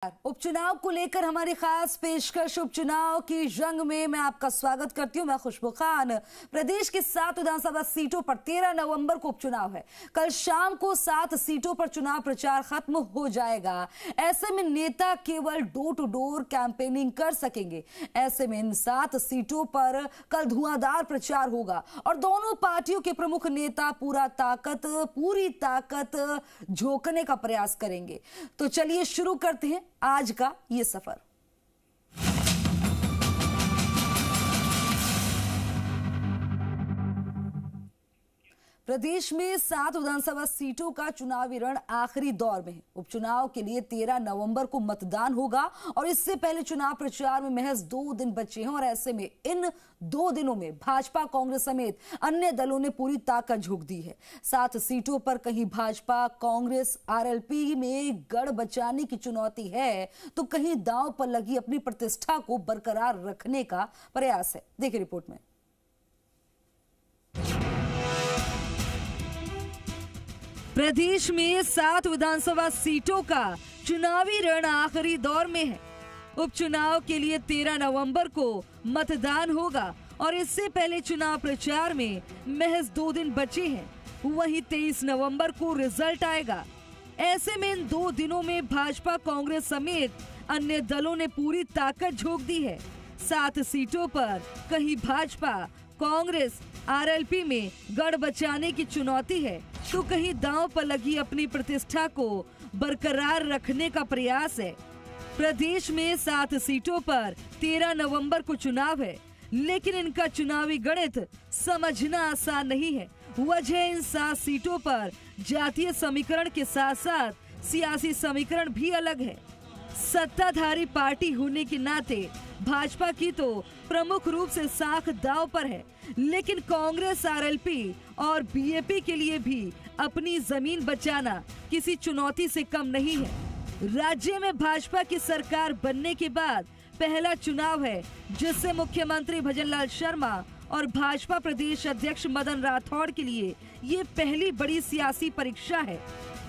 उपचुनाव को लेकर हमारी खास पेशकश उपचुनाव की जंग में मैं आपका स्वागत करती हूं। मैं खुशबू खान। प्रदेश की 7 विधानसभा सीटों पर 13 नवंबर को उपचुनाव है। कल शाम को 7 सीटों पर चुनाव प्रचार खत्म हो जाएगा। ऐसे में नेता केवल डोर टू डोर कैंपेनिंग कर सकेंगे। ऐसे में इन 7 सीटों पर कल धुआंधार प्रचार होगा और दोनों पार्टियों के प्रमुख नेता पूरी ताकत झोंकने का प्रयास करेंगे। तो चलिए शुरू करते हैं आज का ये सफर। प्रदेश में 7 विधानसभा सीटों का चुनावी रण आखिरी दौर में है। उपचुनाव के लिए 13 नवंबर को मतदान होगा और इससे पहले चुनाव प्रचार में महज 2 दिन बचे हैं और ऐसे में इन 2 दिनों में भाजपा, कांग्रेस समेत अन्य दलों ने पूरी ताकत झोंक दी है। 7 सीटों पर कहीं भाजपा, कांग्रेस, आरएलपी में गढ़ बचाने की चुनौती है तो कहीं दांव पर लगी अपनी प्रतिष्ठा को बरकरार रखने का प्रयास है। देखिए रिपोर्ट में। प्रदेश में 7 विधानसभा सीटों का चुनावी रण आखिरी दौर में है। उपचुनाव के लिए 13 नवंबर को मतदान होगा और इससे पहले चुनाव प्रचार में महज 2 दिन बचे हैं। वहीं 23 नवंबर को रिजल्ट आएगा। ऐसे में इन 2 दिनों में भाजपा, कांग्रेस समेत अन्य दलों ने पूरी ताकत झोंक दी है। 7 सीटों पर कहीं भाजपा, कांग्रेस, आरएलपी में गढ़ बचाने की चुनौती है तो कहीं दांव पर लगी अपनी प्रतिष्ठा को बरकरार रखने का प्रयास है। प्रदेश में 7 सीटों पर 13 नवंबर को चुनाव है, लेकिन इनका चुनावी गणित समझना आसान नहीं है। वजह इन 7 सीटों पर जातीय समीकरण के साथ साथ सियासी समीकरण भी अलग है। सत्ताधारी पार्टी होने के नाते भाजपा की तो प्रमुख रूप से साख दांव पर है, लेकिन कांग्रेस, आरएलपी और बीएपी के लिए भी अपनी जमीन बचाना किसी चुनौती से कम नहीं है। राज्य में भाजपा की सरकार बनने के बाद पहला चुनाव है जिससे मुख्यमंत्री भजनलाल शर्मा और भाजपा प्रदेश अध्यक्ष मदन राठौड़ के लिए ये पहली बड़ी सियासी परीक्षा है।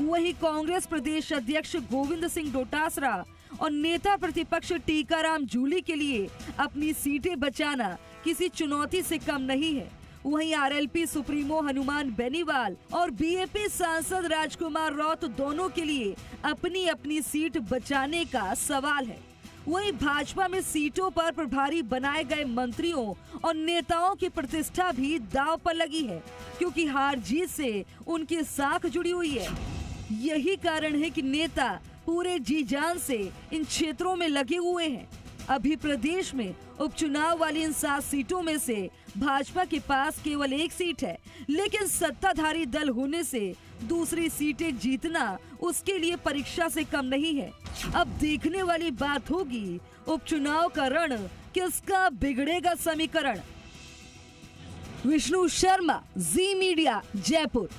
वहीं कांग्रेस प्रदेश अध्यक्ष गोविंद सिंह डोटासरा और नेता प्रतिपक्ष टीकाराम जूली के लिए अपनी सीटें बचाना किसी चुनौती से कम नहीं है। वहीं आरएलपी सुप्रीमो हनुमान बेनीवाल और बीएपी सांसद राजकुमार राउत दोनों के लिए अपनी अपनी सीट बचाने का सवाल है। वहीं भाजपा में सीटों पर प्रभारी बनाए गए मंत्रियों और नेताओं की प्रतिष्ठा भी दांव पर लगी है, क्योंकि हार जीत से उनकी साख जुड़ी हुई है। यही कारण है कि नेता पूरे जी जान से इन क्षेत्रों में लगे हुए हैं। अभी प्रदेश में उपचुनाव वाली इन 7 सीटों में से भाजपा के पास केवल 1 सीट है, लेकिन सत्ताधारी दल होने से दूसरी सीटें जीतना उसके लिए परीक्षा से कम नहीं है। अब देखने वाली बात होगी उपचुनाव का रण किसका बिगड़ेगा समीकरण। विष्णु शर्मा, जी मीडिया, जयपुर।